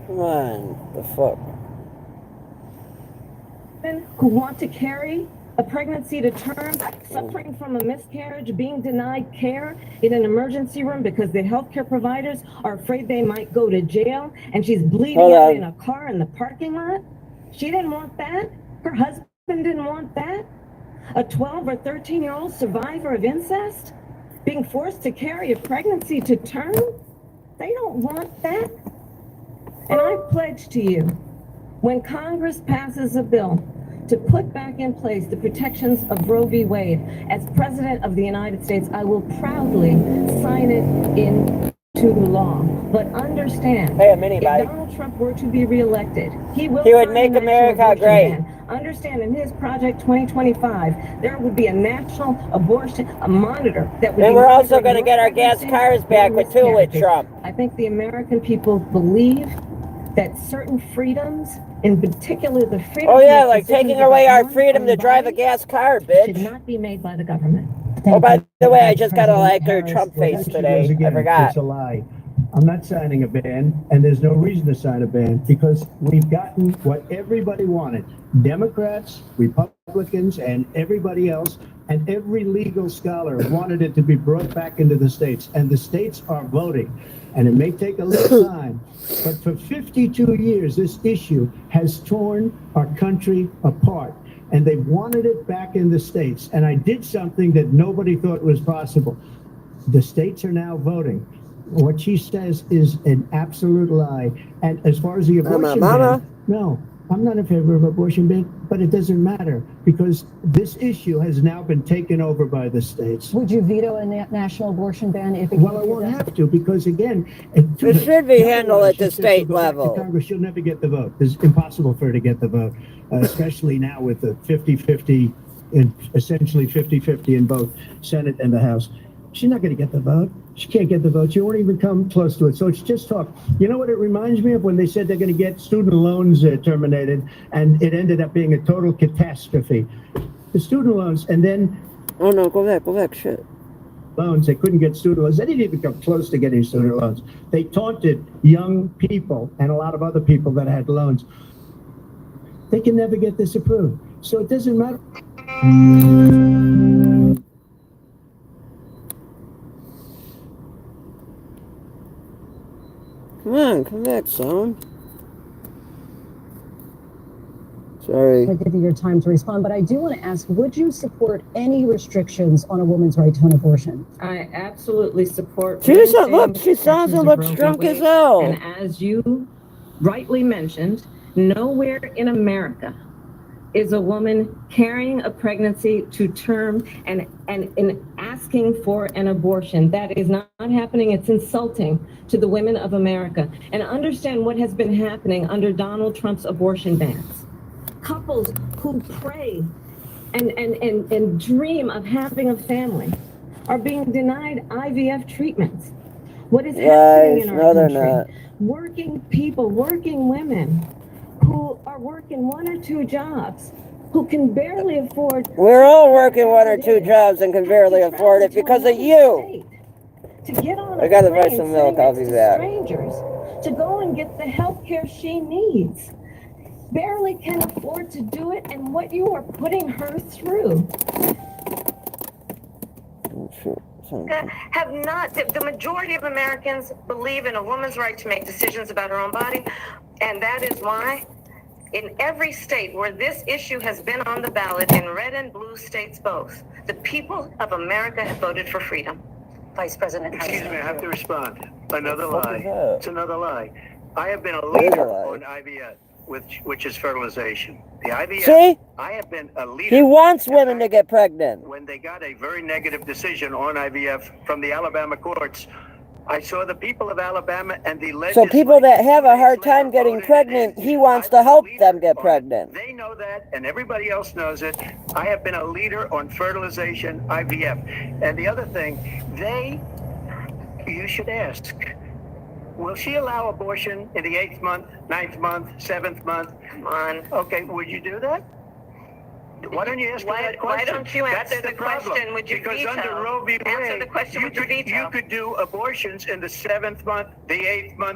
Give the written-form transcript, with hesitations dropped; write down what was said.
Come on, the fuck? Who want to carry a pregnancy to term, suffering from a miscarriage, being denied care in an emergency room because the healthcare providers are afraid they might go to jail, and she's bleeding out in a car in the parking lot. She didn't want that. Her husband didn't want that. A 12 or 13-year-old survivor of incest being forced to carry a pregnancy to term. They don't want that. And I pledge to you, when Congress passes a bill to put back in place the protections of Roe v. Wade, as President of the United States, I will proudly sign it into law. But understand, if Donald Trump were to be reelected, he would make America great. Ban. Understand, in his Project 2025, there would be a national abortion monitor that would. And we're also going to get our gas cars back with Trump. I think the American people believe that certain freedoms, in particular the freedom. Oh yeah, like taking away our freedom to drive a gas car, bitch. Should not be made by the government. Oh, by the way, I just got a like her Trump face today. I forgot. It's a lie. I'm not signing a ban, and there's no reason to sign a ban because we've gotten what everybody wanted. Democrats, Republicans, and everybody else, and every legal scholar wanted it to be brought back into the states, and the states are voting. And it may take a little time, but for 52 years, this issue has torn our country apart. And they wanted it back in the states. And I did something that nobody thought was possible. The states are now voting. What she says is an absolute lie. And as far as the abortion ban, no, I'm not in favor of abortion ban, but it doesn't matter because this issue has now been taken over by the states. Would you veto a national abortion ban if it Well, I won't have to because, again, it should be handled at the state level. Congress, she'll never get the vote. It's impossible for her to get the vote, especially now with the 50-50, and essentially 50-50 in both Senate and the House. She's not going to get the vote. She can't get the vote. She won't even come close to it. So it's just talk. You know what it reminds me of when they said they're going to get student loans terminated, and it ended up being a total catastrophe. The student loans, and then... Oh, no, go back, shit. Loans, they couldn't get student loans. They didn't even come close to getting student loans. They taunted young people and a lot of other people that had loans. They can never get this approved. So it doesn't matter. Come on, come back, son. Sorry. I'll give you your time to respond, but I do want to ask, would you support any restrictions on a woman's right to an abortion? I absolutely support. She doesn't look, she sounds and looks drunk as hell. And as you rightly mentioned, nowhere in America is a woman carrying a pregnancy to term and asking for an abortion. That is not happening. It's insulting to the women of America. And understand what has been happening under Donald Trump's abortion bans. Couples who pray and dream of having a family are being denied IVF treatments. What is happening in our country? Working people, working women who are working one or two jobs, who can barely afford... We're all working one or two jobs and can barely afford it because of you. To get on I gotta buy some milk, I'll be back. Strangers, to go and get the health care she needs. Barely can afford to do it, and what you are putting her through. Have not, the majority of Americans believe in a woman's right to make decisions about her own body, and that is why in every state where this issue has been on the ballot, in red and blue states both, the people of America have voted for freedom. Vice President Harris. Excuse me, I have to respond. Another lie. It's another lie. I have been a leader on IVF, which is fertilization. The IVF. See? I have been a leader. He wants women to get pregnant. When they got a very negative decision on IVF from the Alabama courts, I saw the people of Alabama and the legislature. So people that have a hard time getting pregnant, he wants to help them get pregnant. They know that, and everybody else knows it. I have been a leader on fertilization, IVF. And the other thing, you should ask, will she allow abortion in the 8th month, 9th month, 7th month? Come on. Okay, would you do that? Why don't you ask that question? Why don't you answer the question? Would you because veto? Under Roe v. Wade, answer the question. Would you veto? You could do abortions in the 7th month, the 8th month.